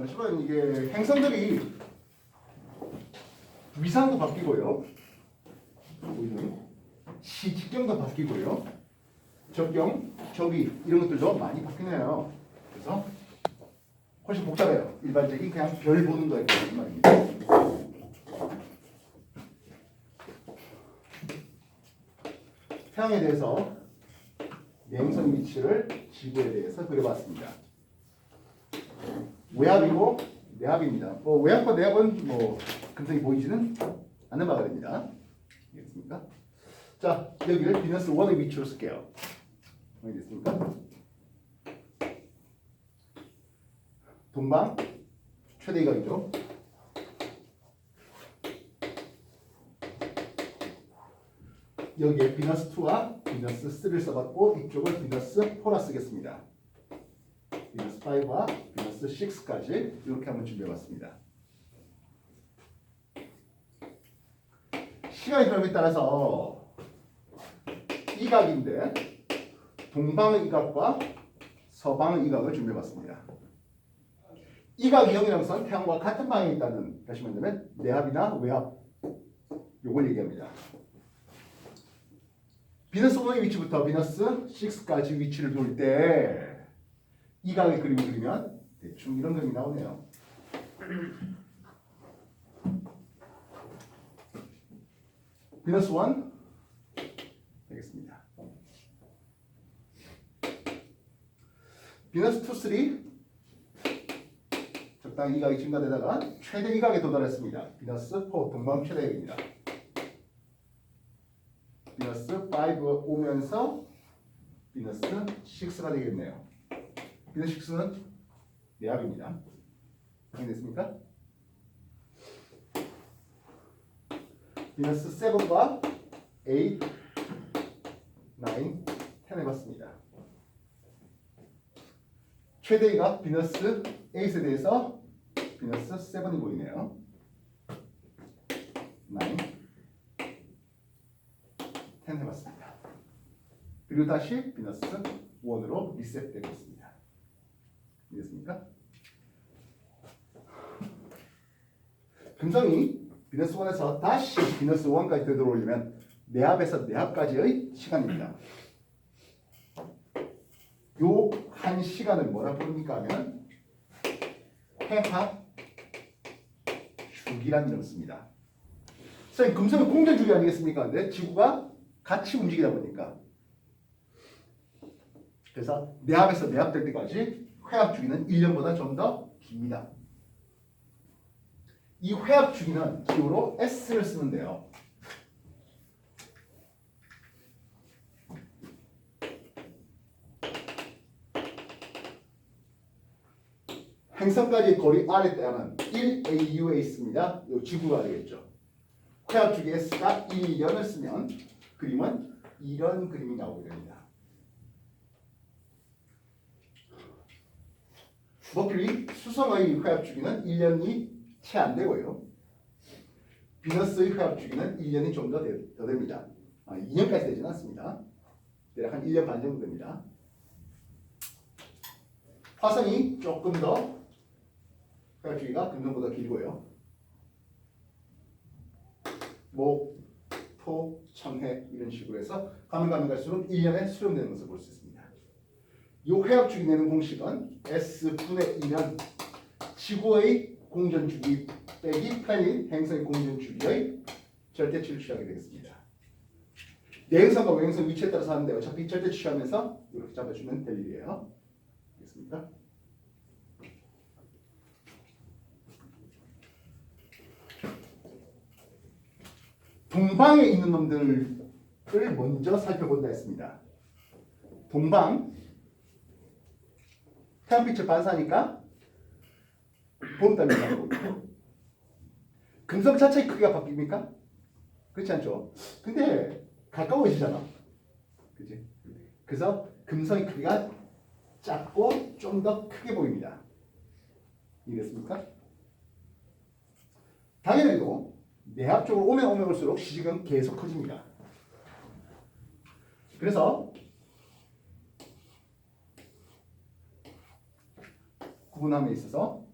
실은 이게 행성들이 위상도 바뀌고요. 보이는 시직경도 바뀌고요. 적경, 적위 이런 것들도 많이 바뀌네요. 그래서 훨씬 복잡해요. 일반적인 그냥 별 보는 거에 비해서 말입니다. 태양에 대해서 내행성 위치를 지구에 대해서 그려봤습니다. 외압이고 내압입니다. 외압과 내압은 금성이 보이지는 않는 바가 됩니다. 알겠습니까? 자, 여기를 비너스 1의 위치로 쓸게요. 알겠습니까? 동방 최대 이각이죠. 여기에 비너스 2와 비너스 3를 써봤고 이쪽을 비너스 4라 쓰겠습니다. 비너스 5와 비너스 6까지 이렇게 한번 준비해봤습니다. 시간의 흐름에 따라서 이각인데 동방의 이각과 서방의 이각을 준비해봤습니다. 이각이 0이라는 것은 태양과 같은 방에 있다는 다시 말하면 내압이나 외압 요걸 얘기합니다. 비너스 1의 위치부터 비너스 6까지 위치를 돌 때 이각의 그림을 그리면 대충 이런 그림이 나오네요. 비너스 1 되겠습니다. 비너스 2, 3 적당히 이각이 증가되다가 최대 이각에 도달했습니다. 비너스 4 동방 최대각입니다. 비너스 5 오면서 비너스 6가 되겠네요. 비너스 6는 내압입니다. 확인됐습니까? 비너스 7과 8, 9, 10 해봤습니다. 최대 이각 비너스 8에 대해서 비너스 7이 보이네요. 9, 10 해봤습니다. 그리고 다시 비너스 1으로 리셋되고 있습니다. 이해됐습니까? 금성이 비너스 1에서 다시 비너스 1까지 되돌아오려면 내압에서 내압까지의 시간입니다. 요 한 시간을 뭐라 부릅니까 하면 회합 주기라는 이름을 씁니다. 선생님, 금성은 공전 주기 아니겠습니까? 근데 지구가 같이 움직이다 보니까 그래서 내압에서 내압될 때까지 회합 주기는 1년보다 좀 더 깁니다. 이 회합 주기는 기호로 S를 쓰는데요. 행성까지의 거리 R에 따르면 1AU에 있습니다. 이 지구가 되겠죠. 회합 주기 S가 1년을 쓰면 그림은 이런 그림이 나오게 됩니다. 머큐리 수성의 회합 주기는 1년이 채 안 되고요. 비너스의 회합 주기는 1년이 좀 더 됩니다. 2년까지 되지는 않습니다. 대략 한 1년 반 정도 됩니다. 화성이 조금 더 회합 주기가 금성보다 길고요. 목, 토, 청해 이런 식으로 해서 가면 갈수록 1년에 수렴되는 것을 볼 수 있습니다. 이 회합 주기 내는 공식은 S분의 2는 지구의 공전 주기 빼기 편인 행성의 공전 주기의 절대치를 취하게 되겠습니다. 내행성과 외행성 위치에 따라서 하는데 어차피 절대치 취하면서 이렇게 잡아주면 될 일이에요. 알겠습니까? 동방에 있는 놈들을 먼저 살펴본다 했습니다. 동방 태양빛을 반사하니까 보름달이 나오고 금성 자체의 크기가 바뀝니까? 그렇지 않죠? 근데 가까워지잖아. 그치? 그래서 금성의 크기가 작고 좀 더 크게 보입니다. 이해됐습니까? 당연히도 내압 쪽으로 오면 올수록 시직은 계속 커집니다. 그래서 구분함에 있어서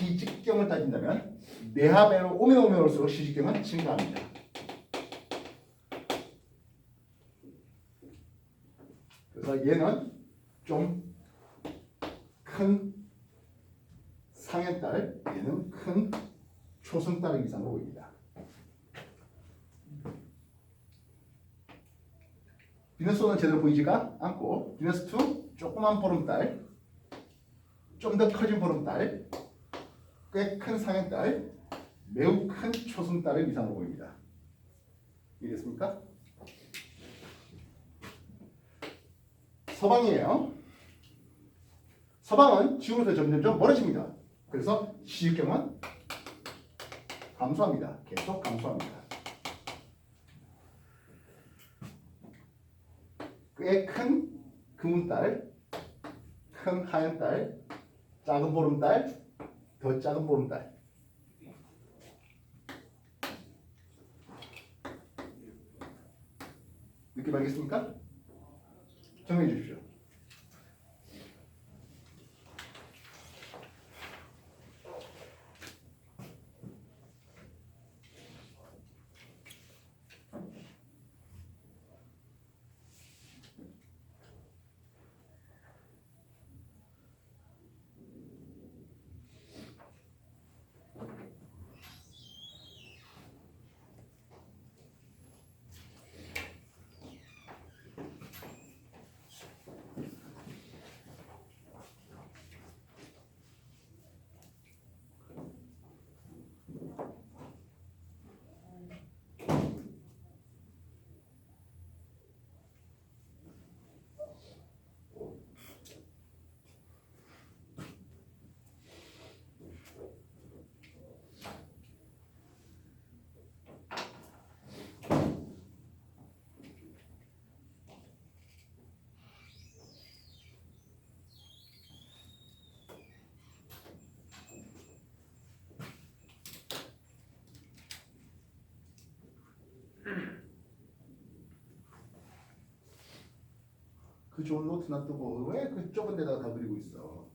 시직경을 따진다면 내하배로 오면 올수록 시직경은 증가합니다. 그래서 얘는 좀 큰 상해딸, 얘는 큰 초승달의 이상으로 보입니다. 비너스1은 제대로 보이지가 않고 비너스2 조그만 보름달, 좀 더 커진 보름달, 꽤 큰 상해달, 매우 큰 초승달의 이상으로 보입니다. 이해됐습니까? 서방이에요. 서방은 지구로부터 점점 멀어집니다. 그래서 시직경은 감소합니다. 계속 감소합니다. 꽤 큰 금운달, 큰 하얀달, 작은 보름달, 더 작은 보름달. 느낌 알겠습니까? 정리해 주십시오. 그 좋은 노트 놔두고 왜 그 좁은 데다가 다 그리고 있어?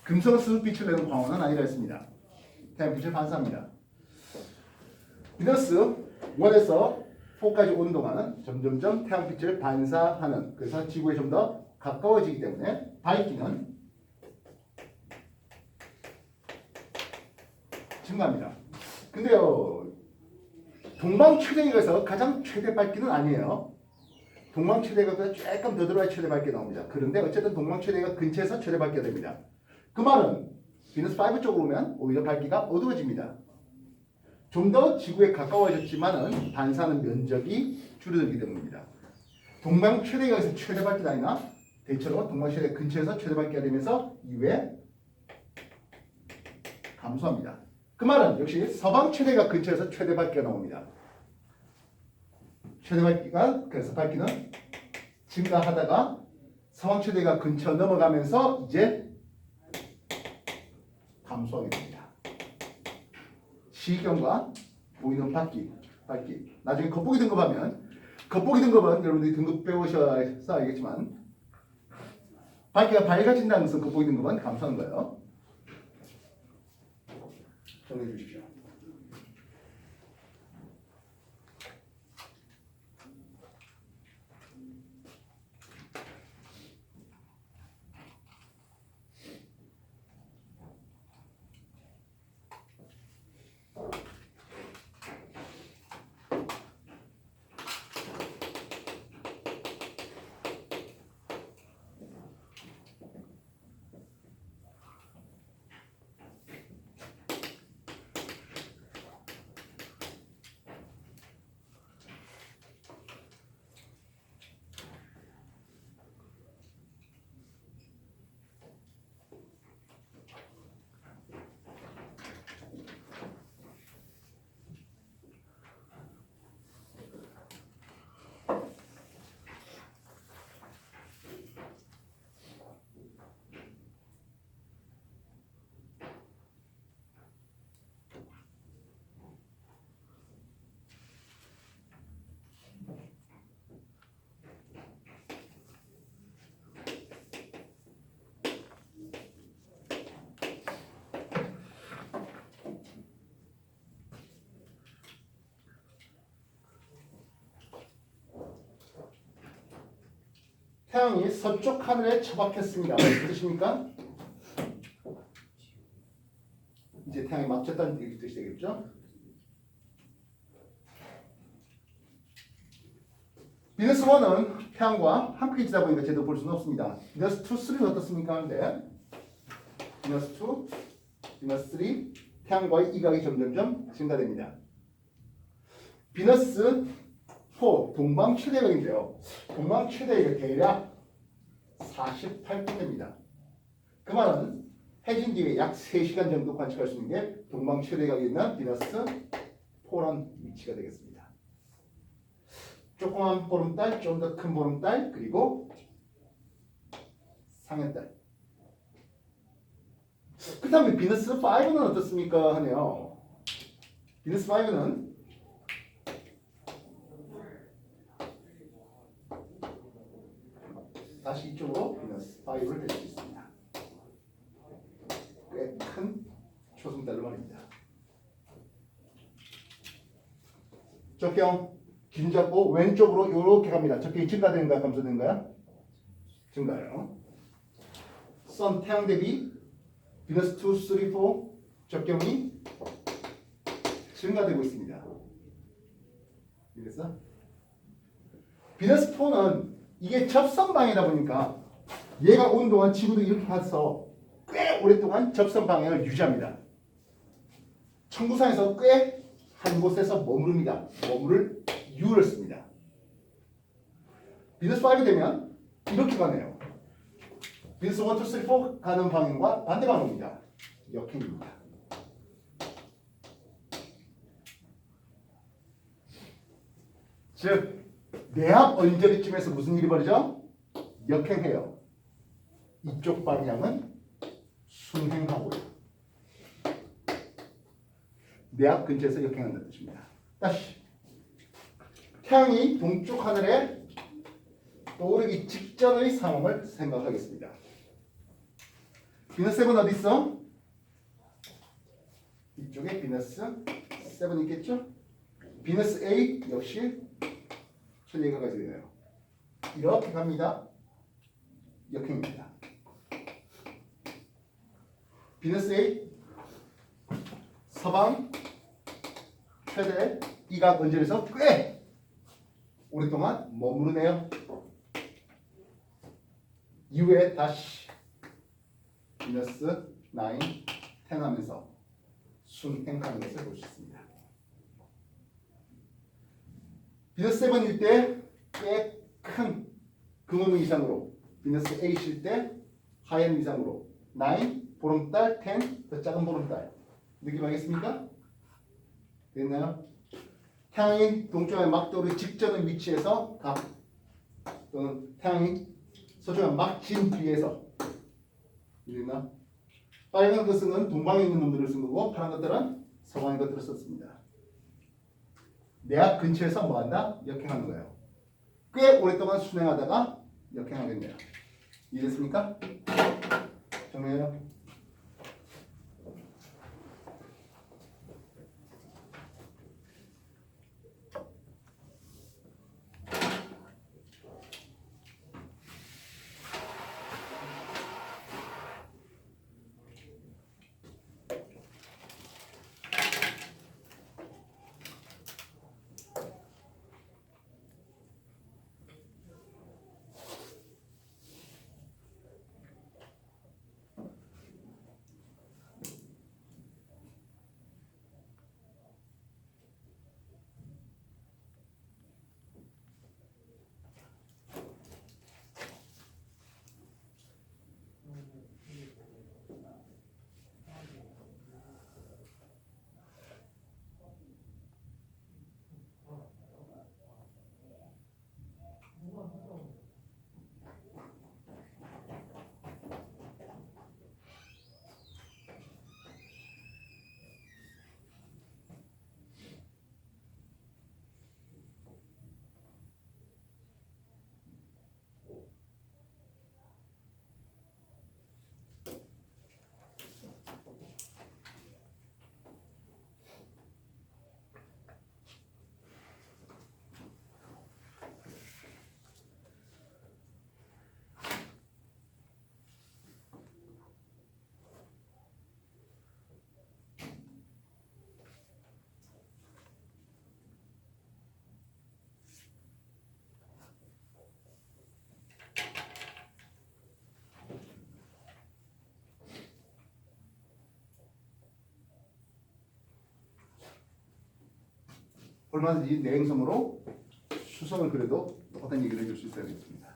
금속 수빛을 내는 광원은 아니라 했습니다. 태양빛을 반사합니다. 비너스 1에서 4까지 오는 동안은 점점점 태양빛을 반사하는, 그래서 지구에 좀 더 가까워지기 때문에 밝기는 증가합니다. 근데요, 동방 최대각에서 가장 최대 밝기는 아니에요. 동방 최대각보다 조금 더 들어야 최대 밝기가 나옵니다. 그런데 어쨌든 동방 최대각 근처에서 최대 밝기가 됩니다. 그 말은 비너스 5 쪽으로 오면 오히려 밝기가 어두워집니다. 좀 더 지구에 가까워졌지만은 반사하는 면적이 줄어들기 때문입니다. 동방 최대각에서 최대 밝기가 아니라 대체로 동방 최대 근처에서 최대 밝기가 되면서 이외에 감소합니다. 그 말은 역시 서방 최대각 근처에서 최대 밝기가 나옵니다. 최대 밝기가, 그래서 밝기는 증가하다가 서방 최대각 근처 넘어가면서 이제 감소하게 됩니다. 시경과 보이는 밝기. 나중에 겉보기 등급하면, 겉보기 등급은 여러분들이 등급 배우셔서 알겠지만 밝기가 밝아진다는 것은 겉보기 등급은 감소하는 거예요. 정리해 주십시오. 태양이 서쪽 하늘에 처박혔습니다. 무슨 뜻입니까? 이제 태양이 맞췄다는 뜻이 되겠죠? 비너스 1은 태양과 함께 지다 보니까 제대로 볼 수는 없습니다. 비너스 2, 3는 어떻습니까? 하는데 비너스 2, 비너스 3 태양과의 이각이 점점점 증가됩니다. 비너스 4 동방 최대각인데요. 동방 최대각이 대략 48분입니다. 그 말은 해진 뒤에 약 3시간 정도 관측할 수 있는 게 동방 최대각에 있는 비너스 4란 위치가 되겠습니다. 조그만 보름달, 좀 더 큰 보름달, 그리고 상현달. 그 다음에 비너스 5는 어떻습니까? 하네요. 비너스 5는 다시 이쪽으로 비너스 5를 댈 수 있습니다. 꽤 큰 초승달로 말입니다. 적경 긴 잡고 왼쪽으로 이렇게 갑니다. 적경이 증가되는가요? 감소되는가요? 증가요. 선 태양 대비 비너스 2, 3, 4 적경이 증가되고 있습니다. 그래서 비너스 4는 이게 접선 방향이다 보니까 얘가 온 동안 지구도 이렇게 가서 꽤 오랫동안 접선 방향을 유지합니다. 천구상에서 꽤 한 곳에서 머무릅니다. 머무를 이유를 씁니다. 비너스 5 되면 이렇게 가네요. 비너스 1, 2, 3, 4 가는 방향과 반대 방향입니다. 역행입니다. 즉 내압 언저리쯤에서 무슨 일이 벌어져? 역행해요. 이쪽 방향은 순행하고요. 내압 근처에서 역행한다는 뜻입니다. 다시 태양이 동쪽 하늘에 떠오르기 직전의 상황을 생각하겠습니다. 비너스 7 어디 있어? 이쪽에 비너스 7 있겠죠? 비너스 8 역시 천리가 가지게 되네요. 이렇게 갑니다. 역행입니다. 비너스 8 서방 최대 이각 언저리에서 꽤 오랫동안 머무르네요. 이후에 다시 비너스 9 10하면서 순행하는 것을 볼 수 있습니다. 비너스 7일 때 꽤 큰 금음 이상으로, 비너스 8일 때 하얀 이상으로 9 보름달, 10 더 작은 보름달 느낌 알겠습니까? 됐나요? 태양이 동쪽에 막 떠오르기 직전의 위치에서 각 또는 태양이 서쪽에 막 진 뒤에서 이랬나? 빨간 것은 동방에 있는 놈들을 쓴 거고 파란 것들은 서방의 것들을 썼습니다. 내압 근처에서 뭐한다? 역행하는 거예요. 꽤 오랫동안 순행하다가 역행하겠네요. 이해됐습니까? 정리해요. 얼마든지 내행성으로 수성을 그래도 똑같은 얘기를 해줄 수 있어야 되겠습니다.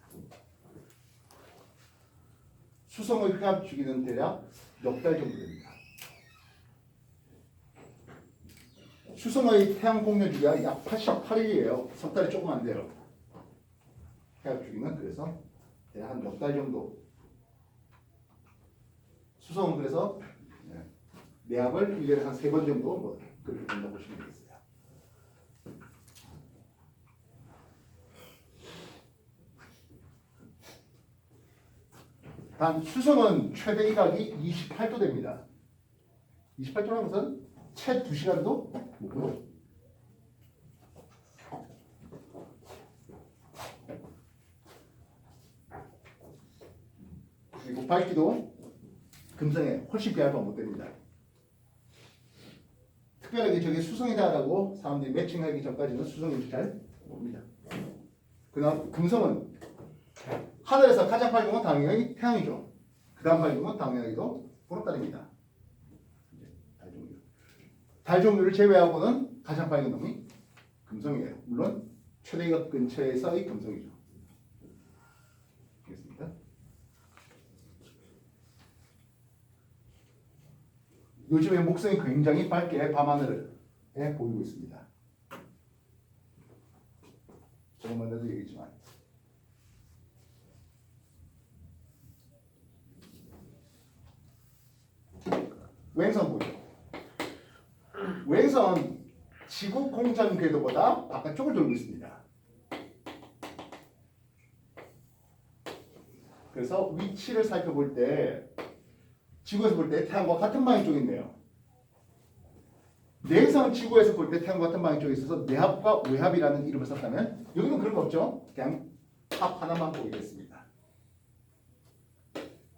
수성의 회합 주기는 대략 몇 달 정도 됩니다. 수성의 태양 공유 주기가 약 88일이에요. 석 달이 조금 안 돼요. 회합 주기는 그래서 대략 한 몇 달 정도. 수성은 그래서 내합을 1년에 한 3번 정도 뭐 그렇게 된다고 보시면 되겠어요. 단 수성은 최대 이각이 28도 됩니다. 28도라는 것은 채 2시간도 못 걸어. 그리고 밝기도 금성에 훨씬 비할바 못 됩니다. 특별하게 저게 수성이다라고 사람들이 매칭하기 전까지는 수성인지 잘 모릅니다. 그다음 금성은 하늘에서 가장 밝은 건 당연히 태양이죠. 그 다음 밝은 건 당연하게도 보름달입니다. 달 종류를 제외하고는 가장 밝은 놈이 금성이에요. 물론 최대각 근처에서의 금성이죠. 알겠습니까? 요즘에 목성이 굉장히 밝게 밤하늘에 보이고 있습니다. 저번에도 얘기했지만 왼선 보죠. 왼선 지구 공전 궤도보다 바깥쪽을 돌고 있습니다. 그래서 위치를 살펴볼 때 지구에서 볼 때 태양과 같은 방향 쪽에 있네요. 내선 지구에서 볼 때 태양과 같은 방향 쪽에 있어서 내합과 외합이라는 이름을 썼다면 여기는 그런 거 없죠. 그냥 합 하나만 보이겠습니다.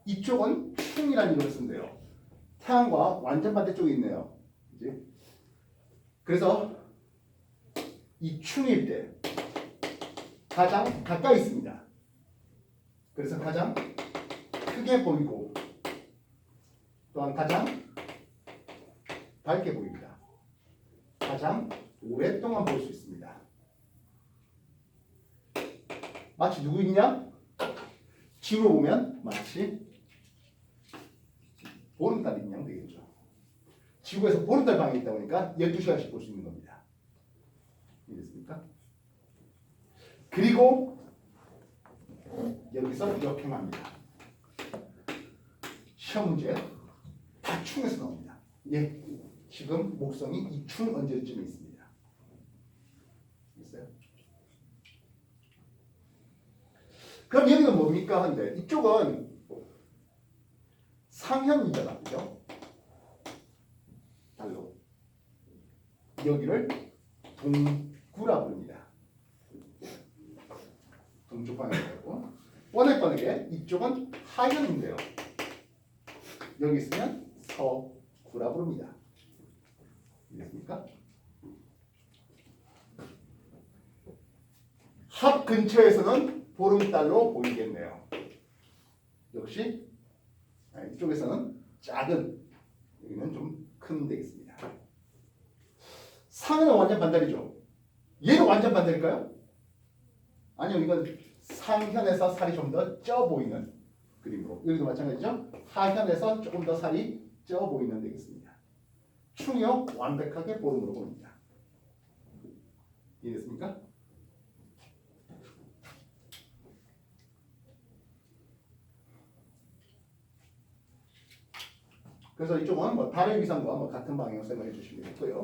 이쪽은 충이라는 이름을 쓴대요. 태양과 완전 반대쪽에 있네요. 그치? 그래서 이 충일 때 가장 가까이 있습니다. 그래서 가장 크게 보이고 또한 가장 밝게 보입니다. 가장 오랫동안 볼 수 있습니다. 마치 누구 있냐? 지구로 보면 마치 보름달이 있냐 되겠죠. 지구에서 보름달 방향에 있다 보니까 12시간씩 볼 수 있는 겁니다. 이해됐습니까? 그리고 여기서 역행합니다. 시험 문제 다 충에서 나옵니다. 예, 지금 목성이 이 충 언제쯤에 있습니다. 있어요? 그럼 여기는 뭡니까? 한데 이쪽은 상현이잖아, 그죠? 달로 여기를 동구라 부릅니다. 동쪽 방향이고 뻔하게 이쪽은 하현인데요. 여기 있으면 서구라 부릅니다. 이해됐습니까? 합 근처에서는 보름달로 보이겠네요. 역시 이쪽에서는 작은, 여기는 좀 큰 되겠습니다. 상은 완전 반달이죠. 얘도 완전 반달일까요? 아니요, 이건 상현에서 살이 좀 더 쪄 보이는 그림으로. 여기도 마찬가지죠. 하현에서 조금 더 살이 쪄 보이는 되겠습니다. 충이요 완벽하게 보름으로 보입니다. 이해됐습니까? 그래서 이쪽은 뭐 달의 위상과 뭐 같은 방향으로 생각해 주시면 되겠고요.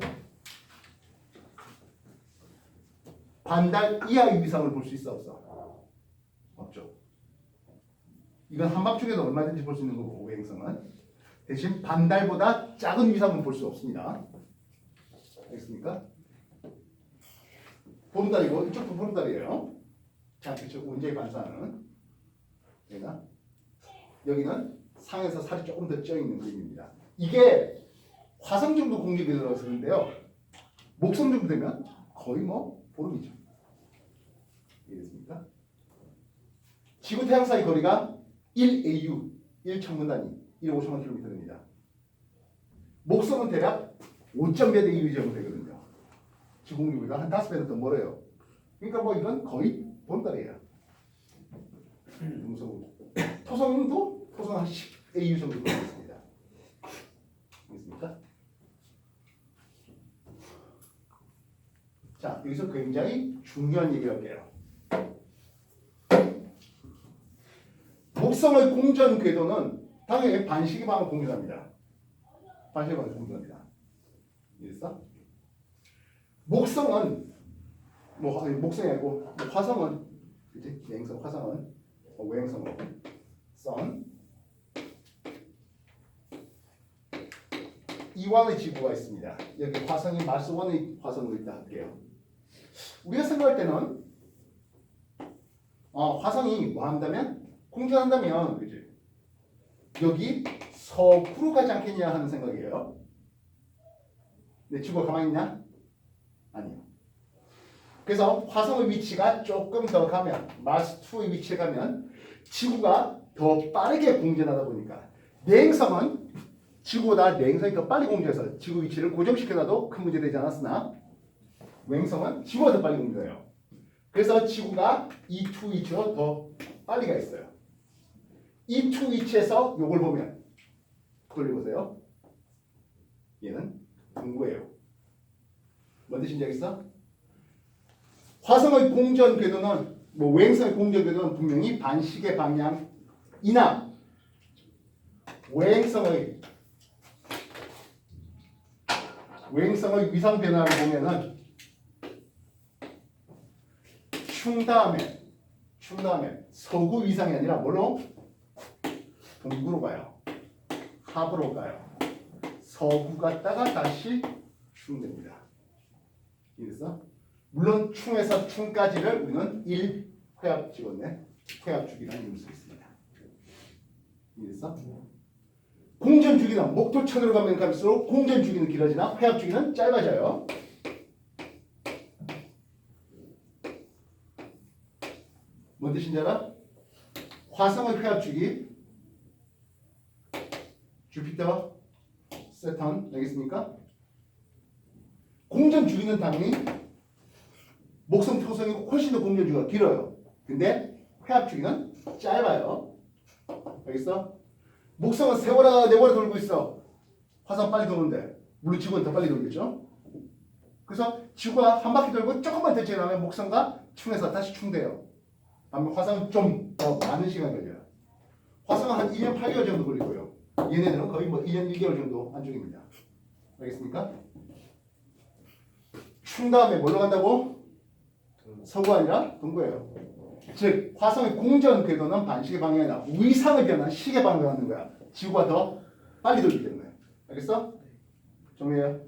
반달 이하의 위상을 볼 수 있어 없어? 없죠. 이건 한밤중에도 얼마든지 볼 수 있는 거고 오행성은 대신 반달보다 작은 위상은 볼 수 없습니다. 알겠습니까? 보름달이고 이쪽도 보름달이에요. 자, 그쪽 온제에 반사하는 얘가 여기는 상에서 살이 조금 더 쪄 있는 그림입니다. 이게 화성 정도 공격이 들어서는데요. 목성 정도 되면 거의 뭐 보름이죠. 이해됐습니까? 지구 태양 사이 거리가 1AU 1천분 단위 150만 킬로미터 됩니다. 목성은 대략 5.몇 AU 정도 되거든요. 지구 공기보다 한 5배는 더 멀어요. 그러니까 뭐 이건 거의 본달이에요. 토성도 토성 한 10AU 정도 되겠습니다. 알겠습니까? 자, 여기서 굉장히 중요한 얘기를 할게요. 목성의 공전 궤도는 당연히 반시계 방을 공전합니다. 반시계 방을 공전합니다. 이해했어? 목성은 목성이 아니고 화성은 그치? 내행성 화성은 외행성으로 선 이완의 지구가 있습니다. 여기 화성이 마스 1의 화성으로 있다 할게요. 우리가 생각할 때는 화성이 뭐 한다면 공전한다면 그지? 여기 서구로 가지 않겠냐 하는 생각이에요. 근데 지구가 가만히 있냐? 아니요. 그래서 화성의 위치가 조금 더 가면 마스 2의 위치에 가면 지구가 더 빠르게 공전하다 보니까 내행성은 지구보다 내행성이 더 빨리 공전해서 지구 위치를 고정시켜놔도 큰 문제 되지 않았으나 외행성은 지구가 더 빨리 공전해요. 그래서 지구가 E2 위치로 더 빨리 가 있어요. E2 위치에서 요걸 보면 돌려보세요. 얘는 동구예요. 뭔 뜻인지 알겠어? 화성의 공전 궤도는 외행성의 공전 궤도는 분명히 반시계 방향이나 외행성의 위상 변화를 보면은 충 다음에 서구 위상이 아니라 뭘로? 동구로 가요. 합으로 가요. 서구 갔다가 다시 충됩니다. 이래서 물론 충에서 충까지를 우리는 1회합 찍었네. 회합 주기라는 이름을 쓰고 있습니다. 이래서 공전 주기는 목토천으로 가면 갈수록 공전 주기는 길어지나 회합 주기는 짧아져요. 뭔 뜻인지 알아? 화성의 회합 주기 주피터, 세턴 알겠습니까? 공전 주기는 당연히 목성, 토성이 훨씬 더 공전 주기가 길어요. 근데 회합 주기는 짧아요. 알겠어? 목성은 세월아 내월에 돌고 있어. 화성 빨리 도는데 물론 지구는 더 빨리 돌겠죠. 그래서 지구가 한 바퀴 돌고 조금만 더 지나면 목성과 충에서 다시 충돼요. 반면 화성은 좀 더 많은 시간 걸려요. 화성은 한 2년 8개월 정도 걸리고요. 얘네들은 거의 1년 1개월 정도 안쪽입니다. 알겠습니까? 충 다음에 뭘로 간다고? 서구가 아니라 동구예요. 즉 화성의 공전 궤도는 반시계 방향이 아니라 위상의 변화, 시계 방향을 하는 거야. 지구가 더 빨리 돌기 때문에. 알겠어? 정리해요.